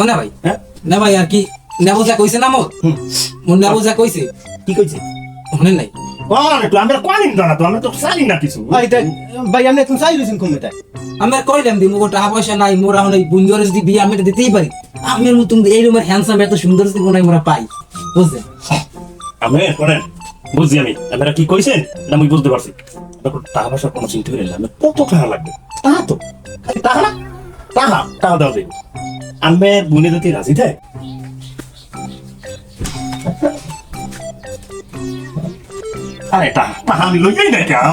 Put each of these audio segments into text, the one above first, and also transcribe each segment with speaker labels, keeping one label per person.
Speaker 1: ও না ভাই,
Speaker 2: হ্যাঁ
Speaker 1: না ভাই আর কি নেবো যা কইছে না মোর নেবো যা কইছে
Speaker 2: কি কইছে
Speaker 1: শুনেন নাই।
Speaker 2: আরে তো আমরা কোয়ালিন না তো আমরা তো জানি না কিছু
Speaker 3: ভাই আপনি এখন চাই রয়েছেন কমিটা
Speaker 1: আমি আর কইলাম দি মোর টাকা পয়সা নাই, মোর এখন এই বুঞ্জরে যদি বিয়ে আমি এটা দিতেই পারি। আমের মতন এই রুমের হ্যান্ডসাম এত সুন্দর যদি কোনো আমরা পাই, বুঝছেন?
Speaker 2: আমি করেন বুঝছি আমি আপনারা কি কইছেন না আমি বুঝতে পারছি। দেখো টাকা পয়সার কোনো চিন্তা করেন না, কত টাকা লাগবে টাকা তো খালি টাকা না, টাকা টাকা দেওয়া যাবে। আমি বুনে দিতে রাজি থাকে। আরে টাকা টাকা আমি লইয়াই না কেন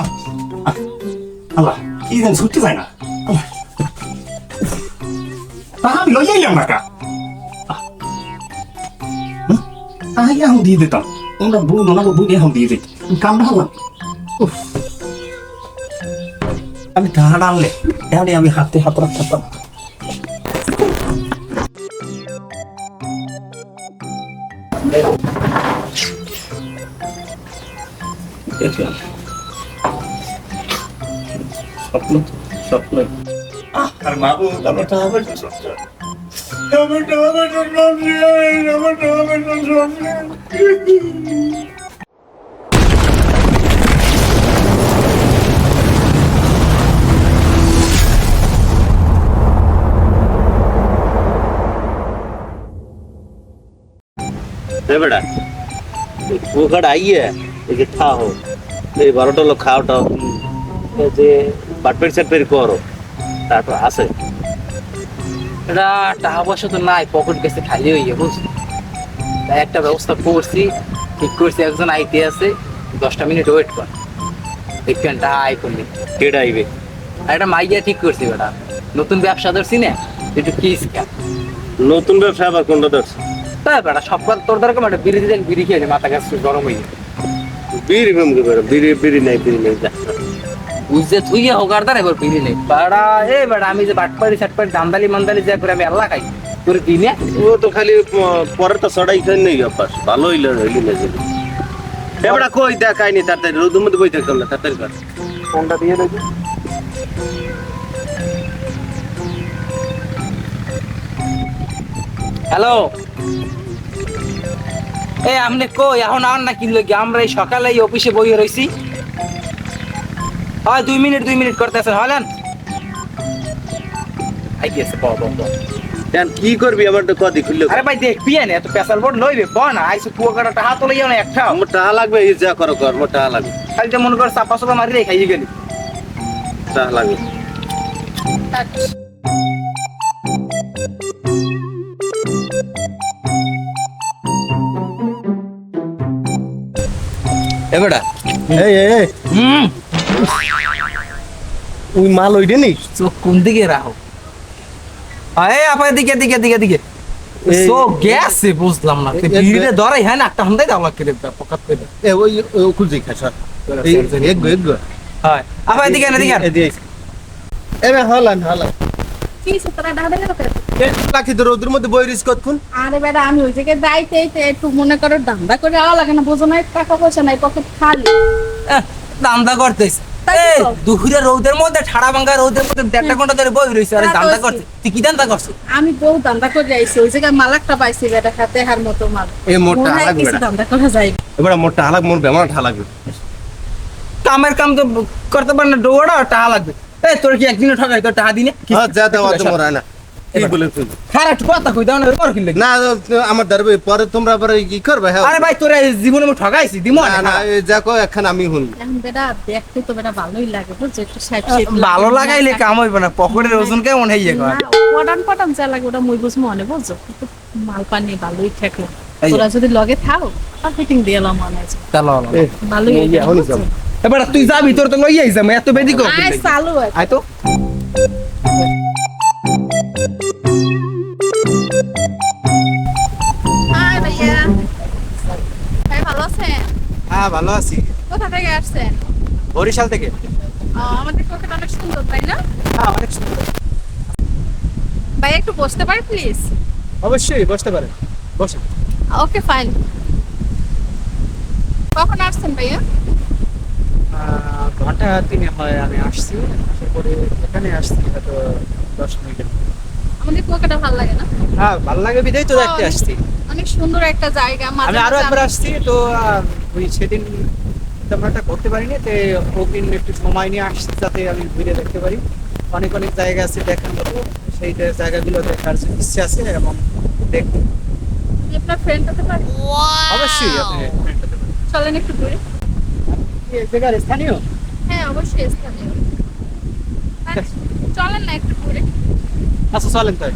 Speaker 2: আল্লাহ কি যেন ছুটতে যায় না আল্লাহ, টাকা আমি লইয়াইলাম না কা এখন দিয়ে দিতাম তোমরা বুন ওনাকে বুন এখন দিয়ে দিত কামটা হলাম। আমি টাকা আনলে এমনি আমি হাতে হাত রাখতাম। স্বপ্ন স্বপ্ন আর মাবু আমার টাকা পয়সা স্বপ্ন আমার টাকা পয়সা স্বপ্ন আমার টাকা পয়সা স্বপ্ন।
Speaker 4: बेटा वो घड़ आई है ये था हो ये 12টা লোক খাওয়াটাও যে বাটপের সেটপের করো তারপর আসে
Speaker 1: এটা টাকা পয়সা তো নাই, পকেট গেছে খালি হইয়া, বুঝলি? তাই একটা ব্যবস্থা করছি, ঠিক করছি। একজন আইতে আছে, 10টা মিনিট ওয়েট কর, দেখবেন টাকা আই করলি।
Speaker 4: কেডা আইবে
Speaker 1: আর একটা মাইয়া ঠিক করছি বেটা, নতুন ব্যবসা ধরছি না, একটু কিস খা।
Speaker 4: নতুন ব্যবসা আবার কোনটা দেখছ
Speaker 1: তাই বেটা সব কথা তোর দরকার একটা বিড়ি দিলে বিড়ি খেয়ে নে, মাথা গাছ গরম হয়ে যায়।
Speaker 4: বিড়ি ভেমকে বেরো বিড়ি নাই যা
Speaker 1: বুঝছে তুই হোকার দার এবার বিড়ি নেই বেটা। এ বেটা আমি যে বাটপাড়ি সাটপাড়ি দান্দালি মান্দালি যা করে আমি আল্লাহ খাই তোর দিনে।
Speaker 4: ও তো খালি পরেরটা চড়াই খাই নেই অভ্যাস ভালো হইলে হইলি না যে এবারে কই দেখাইনি তাড়াতাড়ি রোদের মধ্যে বই থাকতাম না তাড়াতাড়ি কর
Speaker 1: ফোনটা দিয়ে দেখি। হ্যালো, এই আপনি কই এখন আর না কিনলো কি? আমরা এই সকালে এই অফিসে বইয়ে রয়েছি। হয় 2 মিনিট করতেছেন, হলেন আই গেছে।
Speaker 4: কেন কি করবি আমার তো কদি খুললে
Speaker 1: আরে ভাই দেখ পিয়ে নে, এত পেশাল বোর্ড লইবে ক না আইসো কুয়াকাটা হাত লইয়া না একটা
Speaker 4: আমার টাকা লাগবে এই যা করো কর আমার টাকা লাগবে
Speaker 1: খালি তো মনে কর চাপা চাপা মারি রে খাইয়ে গেলি।
Speaker 4: টাকা লাগবে
Speaker 3: এবারে এই এই
Speaker 1: হুম,
Speaker 3: ওই মাল ওইটা নেই
Speaker 1: চোখ কোন দিকে রাখো? এই আপা দিকে দিকে দিকে দিকে চোখ গেছে, বুঝলাম না। ভিড়ে ধরাই হ্যাঁ না একটা হান্দাই দাও লাগে রে পকাত করে।
Speaker 3: এ ওই খুলছি খাসা এই এক গো
Speaker 1: হয় আপা দিকে না দিকে
Speaker 3: এবে হলান
Speaker 5: কি সতরা দাদা গেল কেন?
Speaker 3: লাখি তো রোদের মধ্যে বই রিস কতক্ষণ
Speaker 5: আরে বেটা আমি ওই জায়গায় যাইতে একটু মনে করো ধান্দা করে আওয়া লাগে না, বোঝো না? টাকা পয়সা নাই, পকেট খালি।
Speaker 1: দান্দা করতেছ
Speaker 5: তাই
Speaker 1: এই
Speaker 5: তো।
Speaker 1: দুপুরে রোদের মধ্যে ঠাড়া ভাঙা রোদের মধ্যে 1.5 ঘন্টা ধরে বই রইছে আরে
Speaker 5: তা তো
Speaker 1: দান্দা
Speaker 5: আছে।
Speaker 1: করছিস? তুই কি দান্দা করছিস?
Speaker 5: আমি বহু ধান্দা করে আইছি, ওই জায়গায় মাল একটা পাইছি বেটা, খাতে হার মতো মাল।
Speaker 3: এ মোটা
Speaker 5: মনে হয়
Speaker 3: লাগবে
Speaker 5: কিছু
Speaker 3: না
Speaker 5: ধান্দা করা যায়।
Speaker 3: এবারে মোটা লাগবে মোর বেমার ঠা লাগবে
Speaker 1: কামের কাম তো করতে পারে না, ডোড়া টাকা লাগবে। এই তোর কি একদিনে ঠকাই তোর টাকা দিনে?
Speaker 3: হ্যাঁ যা দাও তো মোর না কি বলে তুই
Speaker 1: খারাপ একটু কথা কই দাও না ওর কি লাগে?
Speaker 3: না আমার দাঁড়াবে পরে তোমরা আবার কি করবে হ্যাঁ
Speaker 1: আরে ভাই তোরা জীবনে আমি ঠকাইছি দিমো
Speaker 3: না না এই যা কো এখন আমি হুন
Speaker 5: এখন বেটা দেখতে তো বেটা ভালোই লাগে, বুঝছো? একটু সাইড
Speaker 1: ভালো লাগাইলে কাম হইব না, পকেটের ওজন কেমন হইয়ে গো।
Speaker 5: পটান যা লাগে ওটা মুই বুঝ মনে, বুঝছো? কিন্তু মাল পানি ভালোই থাকলো,
Speaker 1: এই যে।
Speaker 5: তোরা যদি লগে থাও আর ফিটিং দিয়ে এলাম মনে আছে
Speaker 1: চলো
Speaker 5: ভালোই
Speaker 3: এই এখন যাব
Speaker 1: এবার তুই যাবি, তোর তো লইয়াই যাম, এত বেদি কর
Speaker 5: আয় চালু আছে।
Speaker 1: আয় তো।
Speaker 5: হাই ভাইয়া, ভাই ভালো আছেন?
Speaker 1: হ্যাঁ ভালো আছি।
Speaker 5: কোথা থেকে আসছেন?
Speaker 1: বরিশাল থেকে।
Speaker 5: আমাদের কোথাটা অনেক সুন্দর, তাই না?
Speaker 1: হ্যাঁ অনেক সুন্দর।
Speaker 5: ভাই একটু বসতে পারি প্লিজ?
Speaker 3: অবশ্যই বসতে পারেন বসে
Speaker 5: ওকে ফাইন। কখন আসছেন ভাইয়া?
Speaker 1: ঘন্টা 3 হয় আমি আসছি, আসার পরে এখানে আসছি হয়তো 10 মিনিটের।
Speaker 5: আমাদের কুয়াকাটা ভালো লাগে না?
Speaker 6: হ্যাঁ ভালো লাগে বিদায় তো দেখতে আসছি।
Speaker 5: অনেক সুন্দর একটা জায়গা। মাঝে
Speaker 6: আমি আরো
Speaker 5: মাঝে
Speaker 6: একবার আসছি তো ওই সেদিন তেমন একটা করতে পারিনি, তো ওদিন একটু সময় নিয়ে আসছি যাতে আমি ঘুরে দেখতে পারি। অনেক অনেক জায়গা আছে দেখার মতো, সেই জায়গাগুলো দেখার ইচ্ছে আছে এবং দেখতে
Speaker 5: আমি আপনার ফ্রেন্ড হতে পারি?
Speaker 6: অবশ্যই আপনি
Speaker 5: চলেন একটু ঘুরে।
Speaker 6: কি এক জায়গার স্থানীয়।
Speaker 5: হ্যাঁ অবশ্যই স্থানীয়। আচ্ছা, চলেন না একটু ঘুরে।
Speaker 6: আচ্ছা চলেন তাই।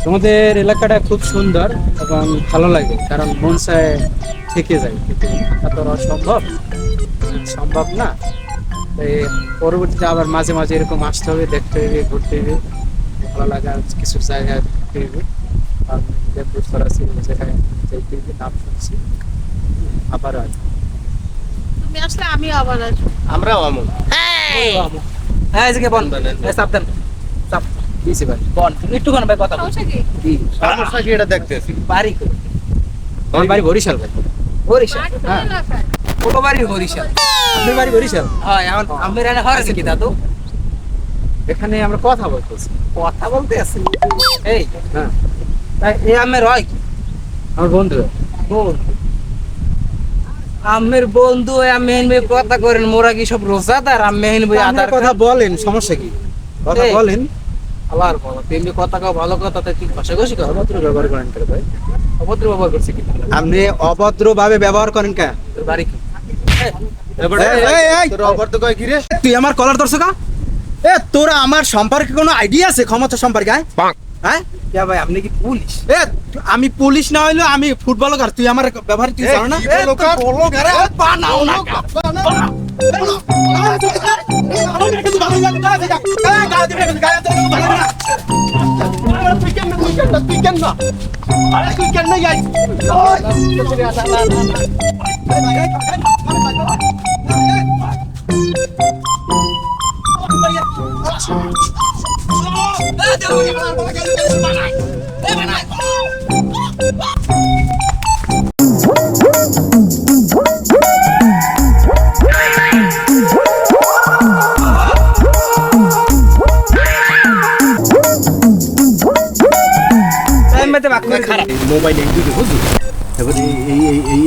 Speaker 6: তোমাদের এলাকাটা খুব সুন্দর এবং ভালো লাগে, কারণ মন চায় থেকে যায়, কিন্তু থাকা তো আর অসম্ভব, সম্ভব না। তাই পরবর্তীতে আবার মাঝে মাঝে এরকম আসতে হবে, দেখতে হবে, ঘুরতে হবে, ভালো লাগার কিছু জায়গায় ঘুরতে হবে। আর লেবুর সরাসরি যেখানে যাইতে হবে, নাম শুনছি, আবার আসবো।
Speaker 5: তুমি আসলে আমি আবার আসবো।
Speaker 3: আমরাও আমন
Speaker 6: হ্যাঁ এদিকে বল, সাবধান চাপ দিয়েছি ভাই, বল তুমি একটুখানি ভাই কথা বল।
Speaker 5: সমস্যা কি?
Speaker 3: সমস্যা কি এটা দেখতেছি
Speaker 6: বাড়ি কই? আমার বাড়ি বরিশাল ভাই। বরিশাল?
Speaker 5: বাড়ি কোন
Speaker 6: হ্যাঁ
Speaker 5: এলাকায়?
Speaker 6: ছোট বাড়ি বরিশাল। আপনার বাড়ি বরিশাল? হ্যাঁ এখন আমের এনে হয় আছে কি দাদু? এখানে আমরা কথা বলতেছি। কথা বলতে আছি এই হ্যাঁ, তাই এই আমের হয় কি? আমার বন্ধু। বন্ধু আমের বন্ধু, আমি এনে কথা করেন, মোরা কি সব রোজাদার? আমি এনে আদার কথা বলেন, সমস্যা কি? কথা বলেন। আবার বলো, তুমি কথা কও, ভালো কথা, তাই ঠিক ভাষা কষি কও, অভদ্র ব্যবহার করেন কেন ভাই? অভদ্র ব্যবহার করছে কি?
Speaker 7: আপনি অভদ্র ভাবে ব্যবহার করেন কেন?
Speaker 6: তোর বাড়ি কি?
Speaker 3: তোর অভদ্র কয় কি রে?
Speaker 7: তুই আমার কলার ধরছ কা? তোরা আমার সম্পর্কে কোনো আইডিয়া আছে, ক্ষমতা সম্পর্কে? হ্যাঁ
Speaker 6: ইয়া ভাই আপনি কি পুলিশ?
Speaker 7: আমি পুলিশ না হইলেও আমি ফুটবলার, তুই আমার ব্যবহার তুই জানো না?
Speaker 3: মোবাইল এই দুটো বুঝলি, এবার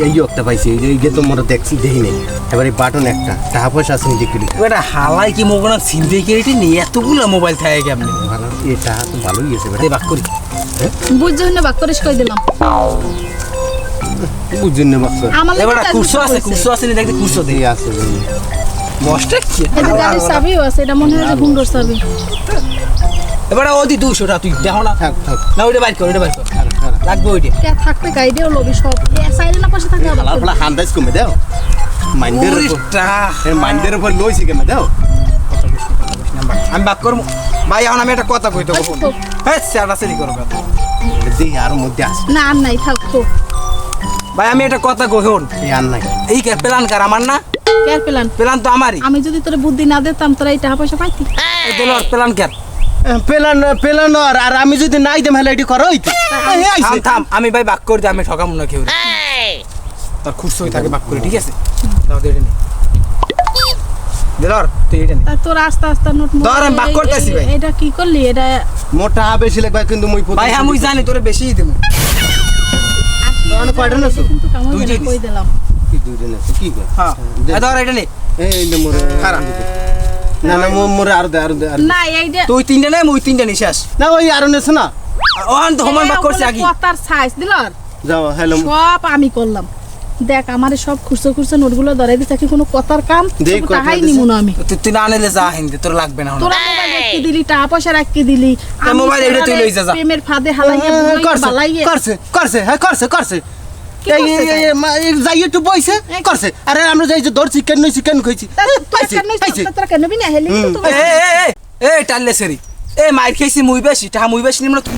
Speaker 3: এই একটা পাইছি, এই যে তোমরা দেখছি দেখি নেই, এবার এই বাটন একটা টাকা পয়সা আছে নিজে কিনে
Speaker 6: ওটা হালাই কি মোবাইল সিনডিকেট নিয়ে এতগুলো মোবাইল থাকে কেমনে?
Speaker 3: ভালো, এটা তো ভালোই আছে
Speaker 6: এই বাক করি
Speaker 5: বুঝছো না বাক করিস কই দিলাম।
Speaker 3: বুঝছেন না বাচ্চা
Speaker 5: আমার
Speaker 6: এবার কুরসো আছে, কুরসো আছে নি দেখতে, কুরসো দে
Speaker 3: এই আছে
Speaker 6: দশটা কি?
Speaker 5: এই যে গাড়ির চাবিও আছে, এটা মনে হয় যে হুন্ডোর চাবি।
Speaker 6: এবার ওদি 200টা তুই দেখো না,
Speaker 3: থাক থাক
Speaker 6: না ওইটা বাইর কর, ওইটা বাইর কর, লাগবে ওইটা।
Speaker 5: কে থাকতে গাইডেও লবি সব সাইডে না পাশে থাকে আবার।
Speaker 3: ফলা হান্দাজ কমে দাও, মাইন্ডের উপর
Speaker 6: উরিশটা
Speaker 3: মাইন্ডের উপর লইছি কেমন দাও।
Speaker 6: আমি বাক করব ভাই। এখন আমি একটা কথা কইতে বলবো, হ্যাঁ সেটা সেরি করব
Speaker 3: দেখি আর মধ্যে আসবে
Speaker 5: না আর নাই থাকতো।
Speaker 6: ভাই। আমি একটা কথা কই, হন
Speaker 3: এই আর নাই
Speaker 6: এই কে প্ল্যান কার আমার না?
Speaker 5: Care plan?
Speaker 6: প্ল্যান তো আমারই।
Speaker 5: আমি যদি তোর বুদ্ধি না দিতাম তোরা এই টাকা পয়সা পাইতি?
Speaker 6: এই দিলর প্ল্যান কার?
Speaker 3: পেলান পেলান আর আমি যদি নাই দেম হেলে এটি করো হইতো।
Speaker 6: থাম থাম, আমি ভাই বাক করে দিই, আমি ঠকাম না কেউ। তোর খুশি থাকে বাক করে, ঠিক আছে? দাও দে নে দিলর, তুই এটা নে।
Speaker 5: তা তোর আস্তে আস্তে নোট
Speaker 6: ধর, আমি বাক করতেছি ভাই।
Speaker 5: এটা কি করলি? এটা
Speaker 3: মোটা বেশি লাগবে কিন্তু মই
Speaker 6: ভাই আমি জানি তোরে বেশিই দেব।
Speaker 3: তোর কয়টা নাছো?
Speaker 5: কিন্তু কামাই
Speaker 6: দুই
Speaker 5: করে
Speaker 6: জিনিস।
Speaker 5: কই দিলাম।
Speaker 3: কি দুইজন আছে কি কয়?
Speaker 6: হ্যাঁ ধর এটা নে।
Speaker 3: এই নে মোরে
Speaker 6: খারাপ।
Speaker 3: না না মোরে আর দে আর দে
Speaker 5: না এই যে
Speaker 7: তুই তিনটা নাই মুই তিনটা নিশাস
Speaker 3: না ওই আর নেছ না
Speaker 7: ওহান তো সমান ভাগ করছে আগে
Speaker 5: কথার সাইজ দিল
Speaker 3: যাও হ্যালো
Speaker 5: সব আমি করলাম দেখ আমারে সব খুচরো খুচরো নোটগুলো ধরাই দিছে কি কোনো কথার কাম
Speaker 3: দেখ কথা
Speaker 5: তাহাই
Speaker 3: দিছে।
Speaker 5: নিমু না আমি
Speaker 7: তুই না আনলে যা হিন্দে তোর লাগবে না
Speaker 5: তোরা মোবাইল রাখতে দিলি টাকা পয়সা রাখতে দিলি আমি
Speaker 7: মোবাইল এটা তুই লই যা, যা।
Speaker 5: প্রেমের ফাঁদে হালাইয়া
Speaker 3: করছে
Speaker 5: বালাইয়া
Speaker 3: করছে করছে হ্যাঁ করছে করছে
Speaker 5: কি করছে
Speaker 3: যাই একটু বইছে করছে আরে আমরা যাই যে ধর চিকেন নই চিকেন খাইছি
Speaker 5: তোরা কেন বিনা হেলি তো
Speaker 7: এ টাললে সেরি এ মাইর খাইছি মুই বেশি টাকা মুই বেশি নিমন তুই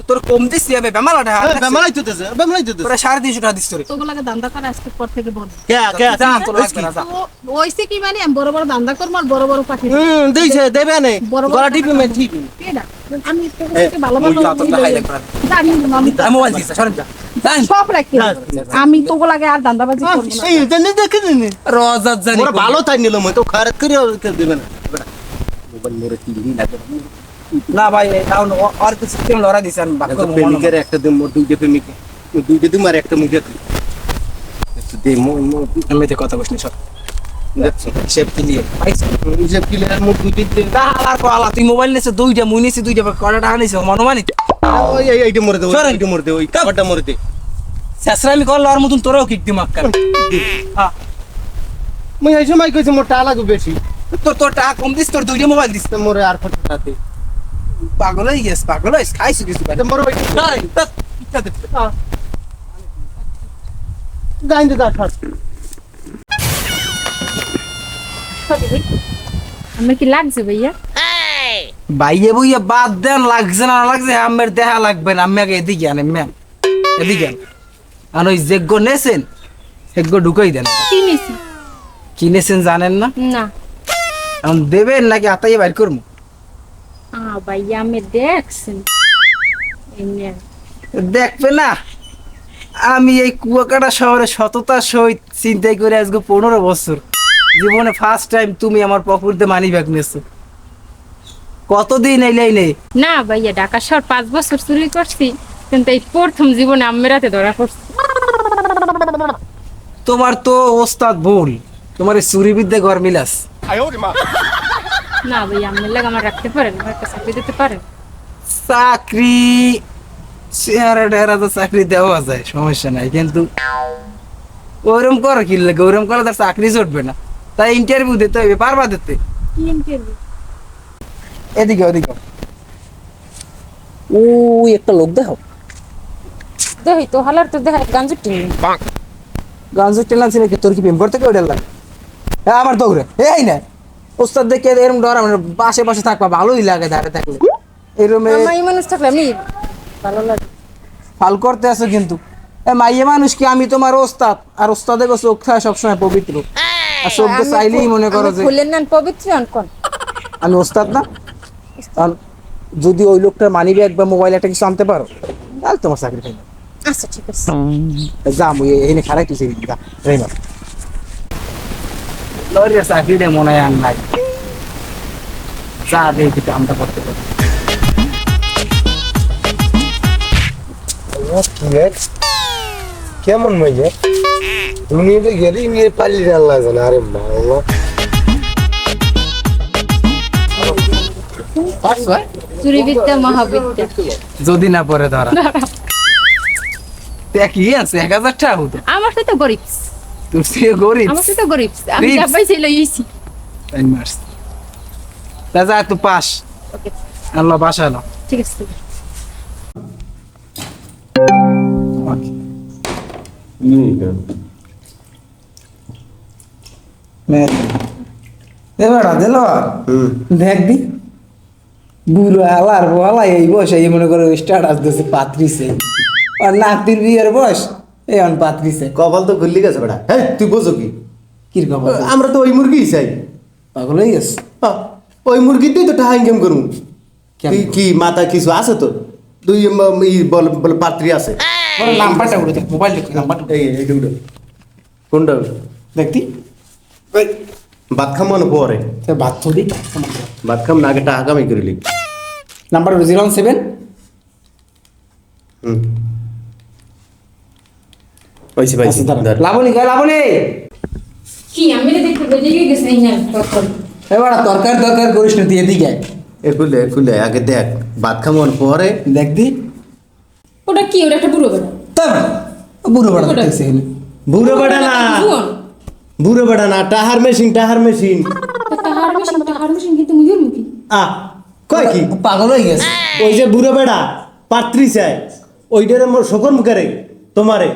Speaker 7: তোর কম দিস হবে বেমালা টাকা
Speaker 3: বেমালাই তো দেছে বেমালাই তো দেছে
Speaker 7: তোরা 350 টাকা দিস তোরে
Speaker 5: তোগুলাকে দান্দা করে আজকে পর থেকে বন্ধ
Speaker 3: কে কে
Speaker 7: যা তোর লাগবে না যা
Speaker 5: ওইসে কি মানে আমি বড় বড় দান্দা করবো আর বড় বড় পাঠিয়ে
Speaker 3: দিছে দেবে না
Speaker 5: বড় বড়
Speaker 3: গলা টিপি মে ঠিক
Speaker 5: আমি তোর থেকে ভালো ভালো
Speaker 7: যা তোর হাইলাইট করা
Speaker 5: জানি না আমি
Speaker 7: আমি মোবাইল দিস সরেন যা জান
Speaker 5: সব রাখি আমি তোগুলাকে আর দান্দাবাজি করবো না
Speaker 3: এই জানি দেখে নি
Speaker 7: রোজা জানি
Speaker 3: মোরা ভালো তাই নিল মই তো খারাপ করে দেবে না মোবাইল মোরে কি লাগে
Speaker 7: না ভাই এখন আর কিছু কেন লড়া দিছেন বাকি
Speaker 3: প্রেমিকের একটা দিন মোর দুইটা প্রেমিকে দুইটা দিন আর একটা মুখে দে
Speaker 7: আমি তো কথা বসনি সব সেভ ক্লিয়ার পাইছ
Speaker 3: যে প্লেয়ার মোর দুইটা দিন
Speaker 7: আর কো আলা তুই মোবাইল নিছে দুইটা মুই নিছি দুইটা কয়টা টাকা নিছে মনোমানিক
Speaker 3: ওই এইটা মরে দে
Speaker 7: সরেন।
Speaker 3: এইটা মরে দে ওই কাপড়টা মরে দে
Speaker 7: শেষরামি করল আর মতন তোরাও কিক দিমাক কার হ্যাঁ
Speaker 3: মই এই সময় কইছি মোর টাকা লাগবে বেশি
Speaker 7: তোর টাকা কম দিস তোর দুইটা মোবাইল দিস
Speaker 3: তো মোরে আর ফটাতে
Speaker 7: পাগল হয়ে গেছ পাগল হইস খাইছিস কিছু
Speaker 3: তো মোর ওই গাইন দে দাঁড়
Speaker 5: আমার কি লাগছে ভাইয়া
Speaker 7: বাইয়ে বইয়া বাদ দেন লাগছে না লাগছে আমের দেহা লাগবে না আমি আগে এদিকে আনেন ম্যাম এদিকে আন আর ওই যোগ্য নেছেন যোগ্য ঢুকাই দেন
Speaker 5: কি নিছি
Speaker 7: কিনেছেন জানেন না
Speaker 5: না
Speaker 7: এখন দেবেন নাকি আতাই বাইর করবো
Speaker 5: ভাইয়া আমি দেখছেন এমনি
Speaker 7: দেখবে না আমি এই কুয়াকাটা শহরে সততার সহিত চিন্তাই করে আজকে 15 বছর জীবনে ফার্স্ট টাইম তুমি আমার পকেটে মানি ব্যাগ নিয়েছো কতদিন এলেই নেই
Speaker 8: না ভাইয়া ঢাকা শহর 5 বছর চুরি করছি কিন্তু এই প্রথম জীবনে আম্মের হাতে ধরা পড়ছি
Speaker 7: তোমার তো ওস্তাদ ভুল তোমার এই চুরি বিদ্যে ঘর মিলাস
Speaker 8: না ভাইয়া আম্মের লাগে আমার রাখতে পারেন আমার একটা চাকরি দিতে পারেন
Speaker 7: চাকরি চেহারা টেহারা তো চাকরি দেওয়া যায় সমস্যা নাই কিন্তু ওরম করো কি লাগে ওরম করলে তার চাকরি জুটবে না তাই ইন্টারভিউ দিতে হবে পারবা দিতে
Speaker 5: কি ইন্টারভিউ
Speaker 7: এদিকে ওদিকে ও একটা লোক দেখো
Speaker 8: দেহি তো হালার তো দেখা গাঞ্জু টিনি
Speaker 7: গাঞ্জু টেলা ছিল কি তোর কি প্রেম করতে কেউ ডেলা আবার দৌড়ে এই না ওস্তাদ দেখে এরকম ডর আমার পাশে পাশে থাকবা ভালোই লাগে দাঁড়িয়ে থাকলে এরকম
Speaker 8: আমার এই মানুষ থাকলে আমি ভালো লাগে
Speaker 7: ফাল করতে আছো কিন্তু এ মাইয়ে মানুষ কি আমি তোমার ওস্তাদ আর ওস্তাদে গো চোখ থাকে সবসময় পবিত্র আর চোখকে চাইলেই মনে করো যে
Speaker 8: খুললেন না পবিত্র কোন
Speaker 7: আমি ওস্তাদ না আর যদি ওই লোকটার মানি ব্যাগ বা মোবাইল একটা কিছু আনতে পারো তাহলে তোমার চাকরি পাইবে
Speaker 8: আচ্ছা ঠিক আছে
Speaker 7: যা মুই এনে খারাই তুই যা রেমা লরিয়া চাকরিটা মনে হয় আর নাই যা দেখি কামটা করতে পারি
Speaker 3: কেমন মাইয়া দুনিয়াতে গেলি নিয়ে পালিয়ে আল্লাহ জানে আরে আল্লাহ
Speaker 8: চুরি বিদ্যা মহাবিদ্যা
Speaker 7: যদি না পরে ধরা কি আছে 1000 টাকা হতো
Speaker 8: আমার সাথে গরিব
Speaker 7: তুই সে গরিব
Speaker 8: আমার সাথে গরিব আমি
Speaker 7: গরিব?
Speaker 8: যাবাই ছিল ইসি
Speaker 7: মার্স তা যা তুই পাস
Speaker 8: ওকে
Speaker 7: আল্লাহ বাসালো
Speaker 8: ঠিক আছে
Speaker 7: এবারা দিল দেখ দি বুড়ো হালার বলা এই বয়স এই মনে করে স্টার্টাস দিয়েছে পাত্রিছে আর নাতির বিয়ের বয়স এই অন পাত্রিছে
Speaker 3: কপাল তো খুললি গেছে বেটা হ্যাঁ তুই বোঝো কি
Speaker 7: কিরকম
Speaker 3: আমরা তো ওই মুরগি চাই
Speaker 7: পাগল হয়ে গেছে
Speaker 3: ওই মুরগিতেই তো টাকা ইনকাম করবো
Speaker 7: কেমন?
Speaker 3: তুই কি মাথা কিছু আছে তো তুই বলে পাত্রী আছে
Speaker 7: বল নাম্বারটা উঠে দেখ মোবাইল দেখি নাম্বারটা
Speaker 3: এই এইটা উঠো কোনটা
Speaker 7: দেখতি
Speaker 3: ভাত খামানো পরে
Speaker 7: সে ভাত থদি
Speaker 3: ভাত খাম না আগে টাকা কামাই করিলি
Speaker 7: নাম্বার 017
Speaker 3: পাইছি পাইছি ধর।
Speaker 7: লাবণী কয় লাবণী
Speaker 8: কি আমি দেখতে বেরিয়ে গেছে না তখন
Speaker 7: এবার তরকারি করিস না তুই এদিকে আয়।
Speaker 3: একুলে আগে দেখ ভাত খামোর পরে
Speaker 7: দেখ দি
Speaker 8: ওটা কি ওটা একটা বুড়ো বেটা
Speaker 7: তাই বুড়ো বড়
Speaker 8: ওটা-
Speaker 7: দেখতেছি
Speaker 3: বুড়ো বেড়া না
Speaker 8: জুয়ান।
Speaker 3: বুড়ো বেড়া না টাহার মেশিন
Speaker 8: টাহার মেশিন কিন্তু মুজুর মুখী
Speaker 3: আ কয় কি
Speaker 7: পাগল হয়ে গেছে
Speaker 3: ওই যে বুড়ো বেড়া পাত্রী চাই ওইটার মোর শকর মুখারে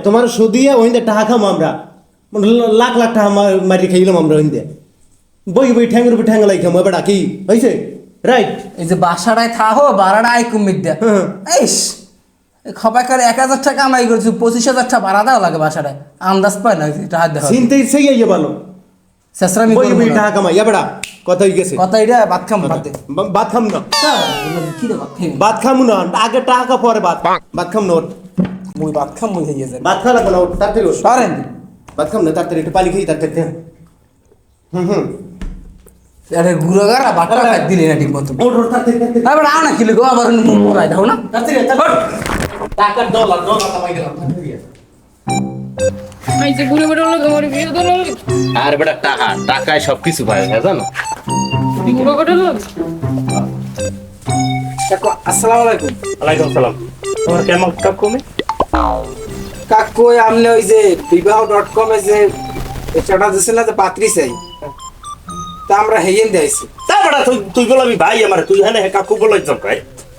Speaker 3: তোমার সদিয়া ওইন্দে টাকা খাম আমরা লাখ লাখ টাকা মারি খাইলাম আমরা ওইন্দে বই ঠ্যাঙ্গের উপর ঠ্যাঙ্গ লাই খাম বেড়া কি হয়েছে রাইট
Speaker 7: এই যে বাসাটায় থাকো ভাড়াটা আয় কুমির দেয়া এইস খপাই করে 1,000 টাকা কামাই করছি 25,000 টাকা ভাড়া দেওয়া লাগে বাসাটায় আন্দাজ পায় না টাকা দেওয়া
Speaker 3: চিনতে ইচ্ছে গিয়ে ভালো
Speaker 7: শেষরামি
Speaker 3: বই টাকা কামাই বেড়া কথা হয়ে গেছে
Speaker 7: কথা এটা ভাত খাম বাদ দে
Speaker 3: ভাত খাম না
Speaker 7: কি রে ভাত খাই
Speaker 3: ভাত খামু না আগে টাকা পরে ভাত খাম না ওর।
Speaker 7: মুই ভাত খাম মুই হয়ে যাবে
Speaker 3: ভাত খাওয়া লাগবে না ওর, তাড়াতাড়ি ওর।
Speaker 7: পারেন
Speaker 3: ভাত খাম না তাড়াতাড়ি একটু পানি খাই তাড়াতাড়ি হুম
Speaker 7: আরে গুড়ো গারা বাটা খাই দিলি না ঠিক মতো
Speaker 3: ওর তাড়াতাড়ি তাড়াতাড়ি
Speaker 7: আবার আও না খেলে গো আবার মোরাই দাও না
Speaker 3: টাকার ডলার কামাই গেলাম
Speaker 8: এই যে বুড়ো বেটা লোক আমার বিয়ে দিল
Speaker 4: আর বেটা টাকায় সবকিছু পায় জানো
Speaker 8: বুড়ো বেটা লোক
Speaker 7: কাকু আসসালামু আলাইকুম
Speaker 2: ওয়ালাইকুম সালাম তোমার কেমন কাকু আমি
Speaker 7: কাকু আমনে ওই যে বিবাহ.com এ যে এটা দিছিল না যে পাত্রী চাই তা আমরা হেইন দেইছি
Speaker 2: তা বেটা তুই বলবি ভাই আমার তুই হ্যাঁ কাকু বলাই চমকাই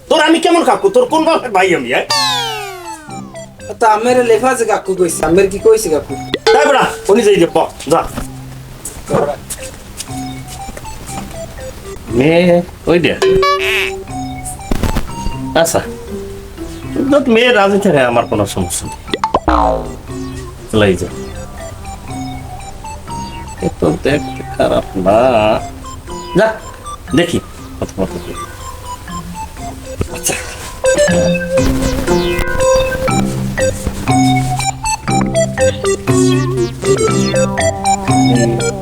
Speaker 2: তোর আমি কেমন কাকু তোর কোন বাপের ভাই আমি
Speaker 7: তা আমের লেখা আছে কাকু কইছে আমের কি কইছে কাকু
Speaker 2: তাই বেটা উনি যাই যে যা মেয়ে ওই দে আচ্ছা যত মেয়ে রাজি থাকে আমার কোনো সমস্যা নেই চলাই যা এ তো দেখতে খারাপ না যা দেখি কত কত আচ্ছা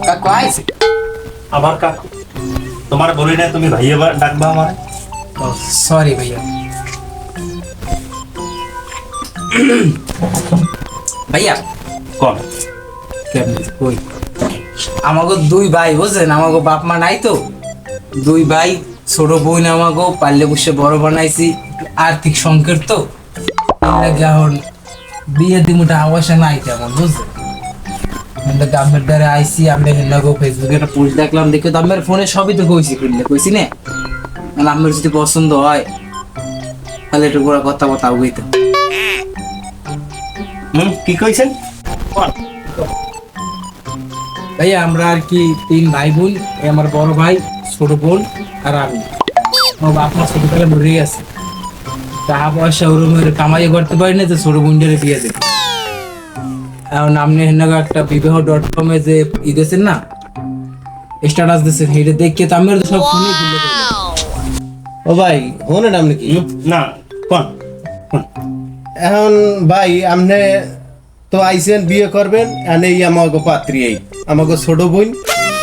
Speaker 7: কাকু আইছে
Speaker 2: আমার কাকু তোমার বলি না তুমি ভাইয়া ডাকবা আমার
Speaker 7: সরি ভাইয়া ভাইয়া
Speaker 2: কোন
Speaker 7: কেমন কই আমাগো দুই ভাই বুঝছেন আমাগো বাপ মা নাই তো দুই ভাই ছোট বোন আমাগো পাল্লে বসে বড় বানাইছি আর্থিক সংকট তো এখন বিয়ে দিমুটা আওয়াসা নাই তেমন বুঝছেন আমরা গ্রামের দ্বারা আইসি আমরা হেলাগো ফেসবুকে একটা পোস্ট দেখলাম দেখে তো আমার ফোনে সবই তো কইছি খুললে কইছি না আমার যদি পছন্দ হয় তাহলে একটু গোড়া কথা হইতো
Speaker 2: কি কইছেন কোন
Speaker 7: ভাইয়া আমরা আর কি 3 ভাই বোন এই আমার বড় ভাই ছোট বোন আর আমি আমার বাপ মা ছোটবেলা মরে গেছে টাকা পয়সা ওরমের কামাই করতে পারি না তো ছোট বোনদের বিয়ে দেবে এখন আপনি হেনাগো একটা বিবাহ.com এ যে ই দিয়েছেন না স্ট্যাটাস দিয়েছেন এটা দেখে তো আমি তো সব শুনে খুলে
Speaker 3: ও ভাই হনে নাম নাকি
Speaker 2: না কোন
Speaker 3: এখন ভাই আপনি তো আইসেন বিয়ে করবেন এনে আমাকে পাত্রী এই আমাকে ছোট বোন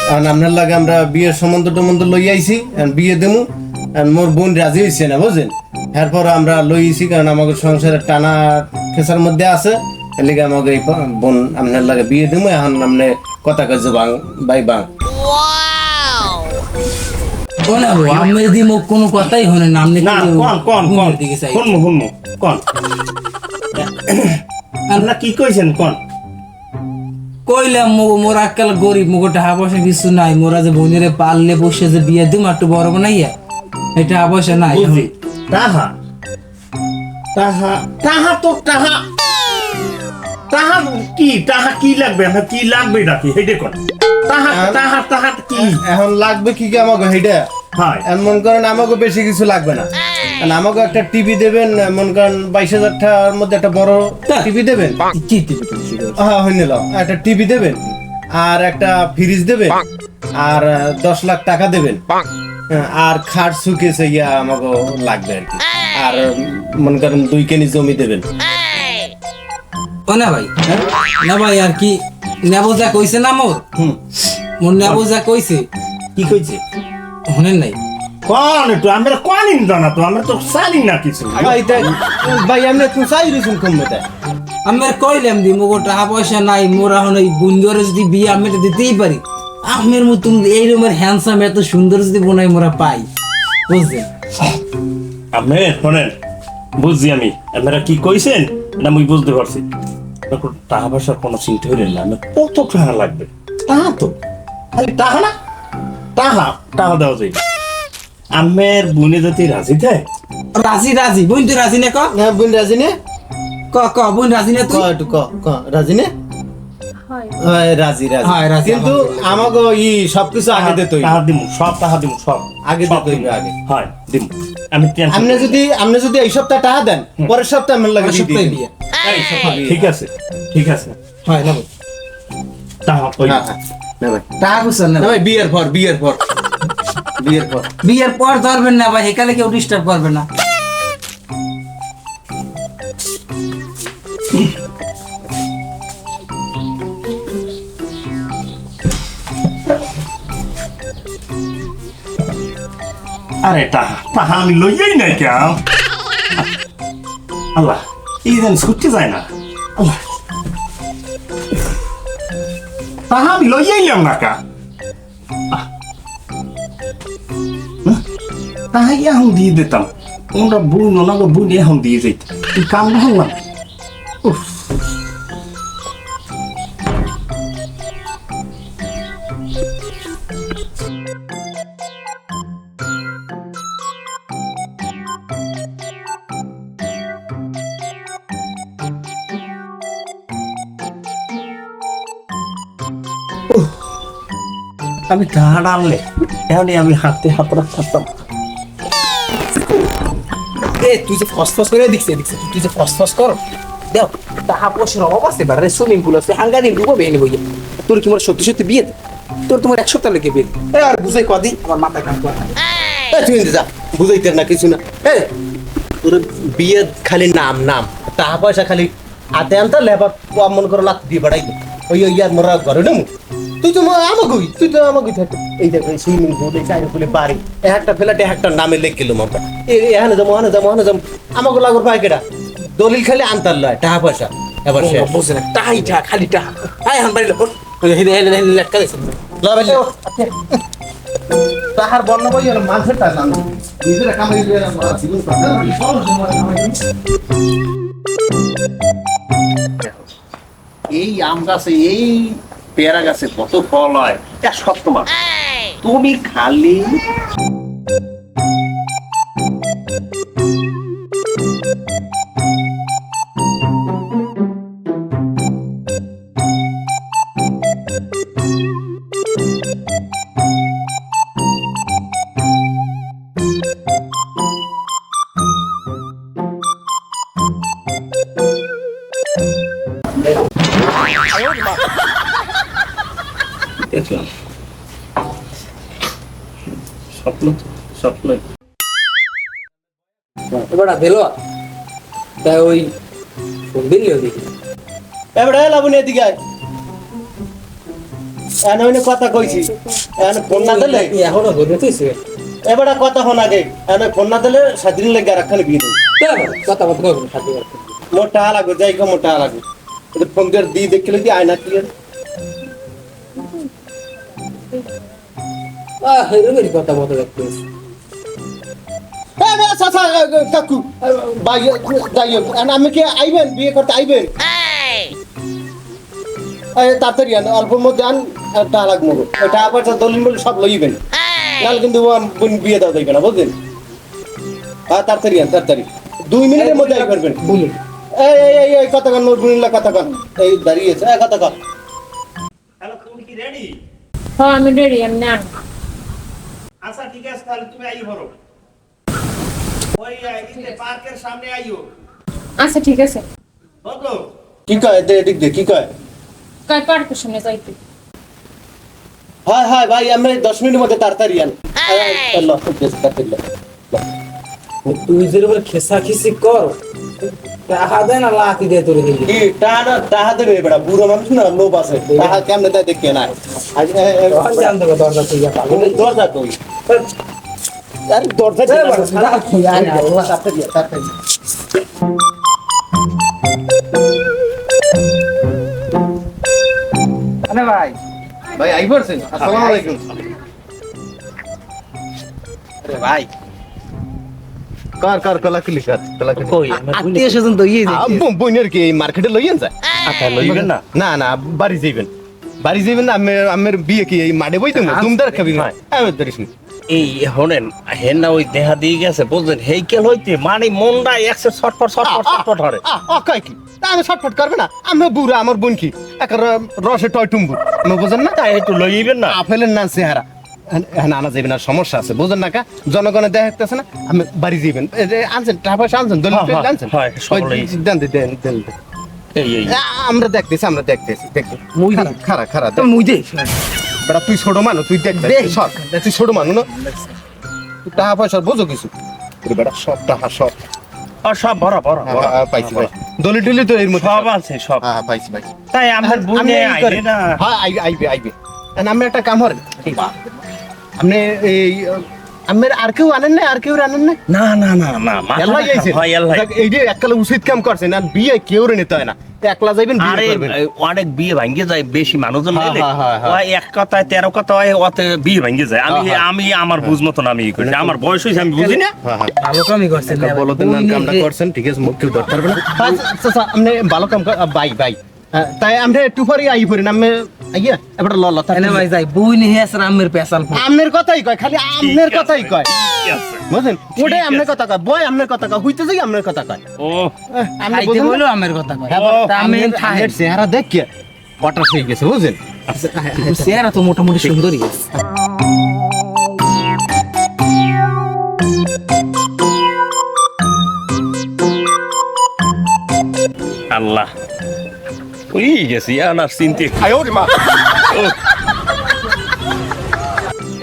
Speaker 3: এখন আপনার লাগে আমরা বিয়ের সম্বন্ধ টম্বন্ধ লই আইছি এখন বিয়ে দেবো মোর বোন রাজি হয়েছে না বুঝলেন এরপর আমরা লইছি কারণ আমাকে সংসারের টানা খেসার মধ্যে আছে এলিগে আমাকে এই বোন আপনার লাগে বিয়ে দেবো এখন আপনি কথা কাজে বাং ভাই বাং
Speaker 7: কোন আমি দি মুখ কোনো কথাই হনে না আপনি
Speaker 2: না কোন কোন কোন
Speaker 7: দিকে চাই
Speaker 2: কোন কোন না কি কইছেন কোন
Speaker 7: কইলাম মোর আজকাল গরিব মুখ টাকা পয়সা কিছু নাই মোরা যে বোনের পাললে বসে যে বিয়ে দিম একটু বড় বানাইয়া এটা পয়সা নাই
Speaker 2: বুঝলি তাহা তাহা তাহা তো তাহা তাহা কি লাগবে আমার কি লাগবে নাকি হেডে কোন তাহা তাহা তাহা কি
Speaker 3: এখন লাগবে কি আমাকে হেইটা
Speaker 2: হয়
Speaker 3: মন করেন আমাকে বেশি কিছু লাগবে না কারণ আমাকে একটা টিভি দেবেন মন করেন 22,000 টাকার মধ্যে একটা বড় টিভি দেবেন
Speaker 7: কি টিভি
Speaker 3: হ্যাঁ হয়ে নিলাম একটা টিভি দেবেন আর একটা ফ্রিজ দেবেন আর 10 লাখ টাকা দেবেন আর খাট সুকেছে ইয়া আমাকে লাগবে আর কি আর মন করেন 2 কেনি জমি দেবেন
Speaker 7: ও না ভাই না ভাই আর কি নেবো যা কইছে না মোর নেবো যা কইছে
Speaker 2: কি কইছে
Speaker 7: হনেন নাই
Speaker 2: কোন একটু আমরা কোন জানা তো আমরা তো জানি না কিছু
Speaker 3: ভাই আমি তুমি চাই রইছুন কম
Speaker 7: আমি আর কইলাম দি মোগো টাকা পয়সা নাই, মোরা এখন এই বন্ধুরে যদি বিয়ে আমি তো দিতেই পারি। আমের মতন এই রকমের হ্যান্ডসাম এত সুন্দর যদি বোনাই মোরা পাই, বুঝলেন?
Speaker 2: আমি শোনেন, বুঝছি আমি আপনারা কি কইছেন এটা আমি বুঝতে পারছি। এখন টাকা পয়সার কোনো চিন্তা হইলেন না, আমার কত টাকা লাগবে? টাকা তো খালি টাকা না, টাকা টাকা দেওয়া যায়। আমের বুনে যদি রাজি দেয়,
Speaker 7: রাজি রাজি, বোন তুই রাজি না ক?
Speaker 3: হ্যাঁ বোন রাজি নে,
Speaker 7: ক ক বোন রাজি না
Speaker 3: ক
Speaker 7: তুই?
Speaker 3: একটু ক ক রাজি নে।
Speaker 8: হয়
Speaker 3: হ্যাঁ, রাজি রাজি।
Speaker 7: হ্যাঁ, রাজি,
Speaker 3: কিন্তু আমাকে সবকিছু আগে দিতে হইবে।
Speaker 2: টাকা দিমু, সব টাকা দিমু, সব
Speaker 3: আগে
Speaker 2: সব
Speaker 3: দিতে হইবে,
Speaker 2: দিমু।
Speaker 3: আগে।
Speaker 2: হয় দিমু, আমি টেনশন
Speaker 3: আপনি যদি এই সপ্তাহে টাকা দেন, পরের সপ্তাহে আমার লাগে
Speaker 7: পরের সপ্তাহে বিয়ে।
Speaker 2: ঠিক আছে, ঠিক আছে।
Speaker 7: হয় না ভাই?
Speaker 2: টাকা ওই
Speaker 3: হ্যাঁ হ্যাঁ না ভাই,
Speaker 7: টাকা বুঝছেন না
Speaker 3: না
Speaker 7: ভাই?
Speaker 3: ভাই, বিয়ের পর বিয়ের পর বিয়ের পর।
Speaker 7: বিয়ের পর ধরবেন না ভাই, এখানে কেউ ডিস্টার্ব করবে না।
Speaker 2: আরে টাকা টাকা আমি লইয়াই নাই কেউ। আল্লাহ, এই যেন ছুটতে যায় না। আল্লাহ, টাকা আমি লইয়াইলাম না কা। টাকা এখন দিয়ে দিতাম, ওরা বুন ওনাকে বুন এখন দিয়ে যেত, এই কামটা হলাম। উফ, আমি টাকা আনলে এখনই আমি হাতে হাতটা থাকতাম।
Speaker 7: এ তুই যে ফসফস করে দিচ্ছে দিচ্ছে, তুই যে ফসফস কর দেও, টাকা পয়সার অভাব আছে, বারে সুইমিং পুল আছে, হাঙ্গা দিন ডুবো বেহে নেবো। তোর কি মোর সত্যি সত্যি বিয়ে দে? তোর তোমার এক সপ্তাহ লেগে বিয়ে দে। এ আর বুঝাই কদি আমার মাথা কাম করে।
Speaker 3: তুই যা, বুঝাইতে না কিছু না। তোর বিয়ে খালি নাম নাম, টাকা পয়সা খালি হাতে আনতে লেবার মন করে লাখ দিয়ে বাড়াই ওই ওই আর মোরা ঘরে নেবো। তুই তো আমাকেই, তুই তো আমাকেই থাকতো। এই দেখ সুইমিং পুল, এই চাইরে পুলে বাড়ি, একটা ফেলাটে একটা নামে লেখ গেল আমরা। এখানে যাবো হানে যাবো হানে যাবো, আমাকে লাগর পায় কেটা দলিল খালি আনতার লয় টাকা পয়সা। এবার সে
Speaker 7: বুঝে না, টাকাই টাকা, খালি টাকা। হাই হান বাড়ি লোক লেটকা দিচ্ছে।
Speaker 3: তাহার বর্ণ বই মানুষের টাকা নিজেরা কামাই
Speaker 2: এই আম গাছে এই পেয়ারা গাছে কত ফল হয় এক সপ্তাহ মাস। তুমি খালি দেখলাম স্বপ্ন স্বপ্ন
Speaker 7: এবার দিল তাই ওই দিল দেখি
Speaker 3: এবার লাবণী এদিকে আয়। এনে ওইনে কথা কইছি, এনে ফোন না দিলে
Speaker 7: এখনো ধরে তুইছে
Speaker 3: এবার কথা হন আগে, এনে ফোন না দিলে সাদিন লেগে রাখানে বিয়ে দেবো।
Speaker 7: কথা বলতে হবে সাথে
Speaker 3: মোর টাকা লাগবে, যাই গো মোর টাকা লাগবে। ওদের ফোন দিয়ে দিয়ে দেখলে কি আয়না ক্লিয়ার।
Speaker 7: কথা বলতে দেখতে
Speaker 3: কাকু ভাই যাই হোক, আমি কি আইবেন বিয়ে করতে আইবেন? তাড়াতাড়ি আন, অল্পের মধ্যে আন, টাকা লাগবো। ওই টাকা পয়সা দলিল বলে সব লইবেন, নাহলে কিন্তু বিয়ে দেওয়া যাইবে না, বুঝলেন? হ্যাঁ তাড়াতাড়ি আন, তাড়াতাড়ি 2 মিনিটের মধ্যে আই করবেন।
Speaker 7: বলুন
Speaker 3: এই এই এই কথা কন, নোট বুনিলা কথা কন, এই দাঁড়িয়েছে কথা কন।
Speaker 2: হ্যালো, তুমি কি রেডি?
Speaker 8: হ্যাঁ আমি রেডি, আমি না
Speaker 2: আচ্ছা ঠিক আছে, তাহলে তুমি আইও বড় ওই পার্কের সামনে আইও।
Speaker 8: আচ্ছা ঠিক আছে।
Speaker 2: ওগো
Speaker 3: কি কয় এদিক দিয়ে কি কয়?
Speaker 8: কয় পার্কের সামনে যাইতে?
Speaker 3: হ্যাঁ হ্যাঁ ভাই, আমি 10 মিনিটের মধ্যে তাড়াতাড়ি আন। আল্লাহ তাড়াতাড়ি ল।
Speaker 7: তুই যে খেসা খিসি কর, টাকা দেয় না লাতি দিয়ে তোরে দিবি।
Speaker 3: কি টাকা টাকা দেবে বেটা, বুড়ো মানুষ না, লোভ আছে, টাকা কেমনে দেয় দেখে না।
Speaker 7: জানতে হবে দরজা তুই
Speaker 3: দরজা কই? আরে দরজা তাড়াতাড়ি তাড়াতাড়ি।
Speaker 7: না ভাই?
Speaker 3: ভাই আই পড়ছেন, আসসালামু আলাইকুম।
Speaker 7: আরে ভাই,
Speaker 3: কার কলাকুলি
Speaker 4: কই আমার
Speaker 7: আত্মীয় স্বজন তো ইয়ে দেখতে।
Speaker 3: বইনের কি এই মার্কেটে লইয়েন যায়?
Speaker 4: আচ্ছা লইবেন না
Speaker 3: না বাড়ি যাইবেন না। আমের বিয়ে কি এই মাঠে বই তুমি দুমদার খাবি না? আমি ধরিস না।
Speaker 4: এই হনেন হেন না ওই দেহা দিয়ে গেছে বুঝলেন হেইকেল হইতে মানে মনটা একসে ছটফট হরে
Speaker 3: কয় কি তা আমি শর্টফট করবে না? আমি বুড়া, আমার বোন কি এক রসে টয় টুম্বু, আমি বোঝেন না?
Speaker 4: তাই একটু লইবেন না
Speaker 3: আপেলের না চেহারা আনা যাবে না, সমস্যা আছে বোঝেন না কা? জনগণে দেখতেছে না, আমি বাড়ি যাইবেন। আনছেন টাকা পয়সা আনছেন, দলিল
Speaker 4: হ্যাঁ,
Speaker 3: টলিল আনছেন?
Speaker 4: হ্যাঁ, সকলেই।
Speaker 3: দেন।
Speaker 4: এই
Speaker 3: আমরা দেখতেছি
Speaker 7: মুই দে।
Speaker 3: খারা
Speaker 7: তো মুই দে।
Speaker 3: বেটা তুই ছোট মানুষ, তুই দেখ তুই ছোট মানুষ না, তুই টাকা পয়সা বোঝো কিছু? বেটা সব টাকা সব
Speaker 4: আর সব ভরা
Speaker 3: পাইছি ভাই, দলিল টলিল তো এর মধ্যে
Speaker 4: সব আছে সব
Speaker 3: হ্যাঁ পাইছি
Speaker 4: তাই আমার বুঝে আইবে না
Speaker 3: হ্যাঁ আইবে আমি একটা কাম করেন, আপনি এই আমের আর কেউ আনেন না? আর কেউ আনেন না?
Speaker 4: না
Speaker 3: আল্লাহ আইছে
Speaker 4: হয় আল্লাহ
Speaker 3: এই যে এককালে উচিত কাম করছেন, আর বিয়ে কেউ নিতে হয় না, একলা যাইবেন বিয়ে
Speaker 4: আরে
Speaker 3: করবেন।
Speaker 4: অনেক বিয়ে ভাঙ্গে যায় বেশি মানুষজন
Speaker 3: হ্যাঁ,
Speaker 4: হইলে
Speaker 3: হ্যাঁ, হ্যাঁ।
Speaker 4: ওই এক কথায় 13 কথা হয় ওতে বিয়ে ভাঙ্গে যায় আমি আমার বুঝ মতন আমি ই করি আমার বয়স হইছে আমি বুঝি না
Speaker 7: ভালো কামই করছেন না ভাই।
Speaker 3: বলতেন না কামটা করছেন, ঠিক আছে, মুখ কেউ ধরতে পারবে না। আচ্ছা আপনি ভালো কাম বাই তাই আমরা একটু পরে আই পড়ি না, আমি আইয়া এবার লতা
Speaker 7: এনে ভাই যাই বই নিয়ে আসেন আমের পেশাল পর।
Speaker 3: আমনের কথাই কয়, খালি আমনের কথাই কয়, বুঝলেন? ওটাই আমনের কথা কয়, বয় আমনের কথা কয়, হইতে যাই আমনের কথা কয়।
Speaker 4: ও
Speaker 3: আপনি
Speaker 7: খাইতে
Speaker 3: বোঝেন না?
Speaker 7: বইলো আমের কথা কয়।
Speaker 3: হ্যাঁ,
Speaker 7: তা আমি খাই।
Speaker 3: আমের চেহারা দেখিয়ে ওটা সেই গেছে, বুঝলেন?
Speaker 7: চেহারা তো মোটামুটি সুন্দরই আছে।
Speaker 4: আল্লাহ ওই গেছি আর চিনতে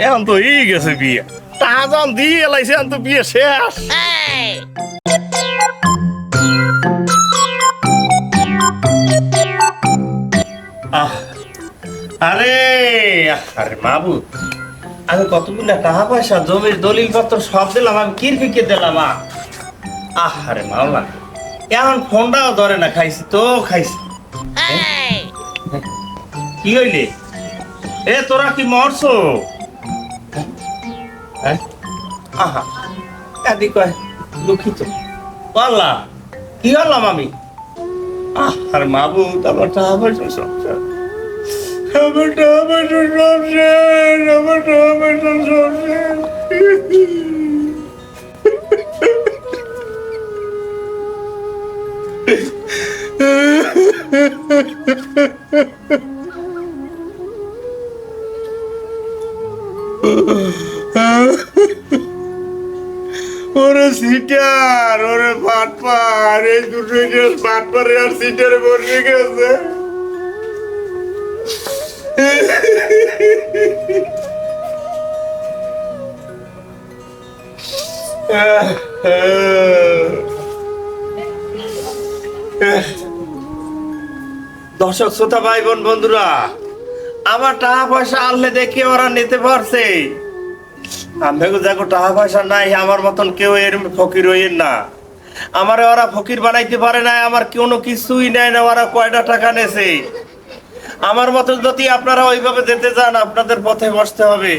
Speaker 4: এখন তো ই গেছে বিয়ে টাহাজান দিয়ে এলাইছে এখন তো বিয়ে শেষ আরে আরে বাবু আমি কতগুলো টাকা পয়সা জমির দলিল পত্র সব দিলাম আমি কিরপিকে দিলাম আরে মাওলা এখন ফোনটাও ধরে না খাইছি তো খাইছি কি হইলে এ তোরা কি মরছো আহা এদিক কয় দুঃখিত বললা কি হলাম আমি আর মাবু আমার টাকা পয়সা সব শেষ। আমার টাকা পয়সা সব শেষ, আমার টাকা পয়সা সব শেষ। ওরে সিটার ওরে বাটপার এই দুটো বাটপারে আর সিটারে বসে গেছে দর্শক শ্রোতা ভাই বোন বন্ধুরা আমার টাকা পয়সা আনলে দেখে ওরা নিতে পারছে আমি যাকে টাকা পয়সা নাই আমার মতন কেউ এর ফকির হইয়েন না আমারে ওরা ফকির বানাইতে পারে না আমার কোনো কিছুই নেয় না ওরা কয়টা টাকা নেছে আমার মতো যদি আপনারা ওইভাবে যেতে চান আপনাদের পথে বসতে হবে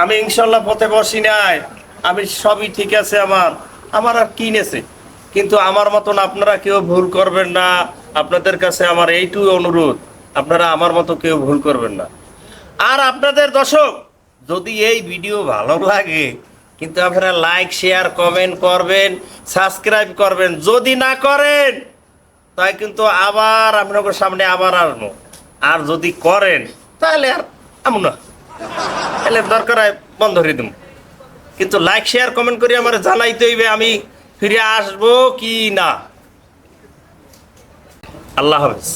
Speaker 4: আমি ইনশাল্লাহ পথে বসি নাই আমি সবই ঠিক আছে আমার আর কি নেছে কিন্তু আমার মতন আপনারা কেউ ভুল করবেন না আপনাদের কাছে আমার এইটুকু অনুরোধ আপনারা আমার মতো কেউ ভুল করবেন না আর আপনাদের দর্শক যদি এই ভিডিও ভালো লাগে কিন্তু আপনারা লাইক শেয়ার কমেন্ট করবেন সাবস্ক্রাইব করবেন যদি না করেন তাই কিন্তু আবার আপনাদের সামনে আবার আসবো আর যদি করেন তাহলে আর আমু না তাহলে দরকার হয় বন্ধ করে দেব কিন্তু লাইক শেয়ার কমেন্ট করে আমার জানাইতে হইবে আমি ফিরে আসবো কি না আল্লাহ হাফেজ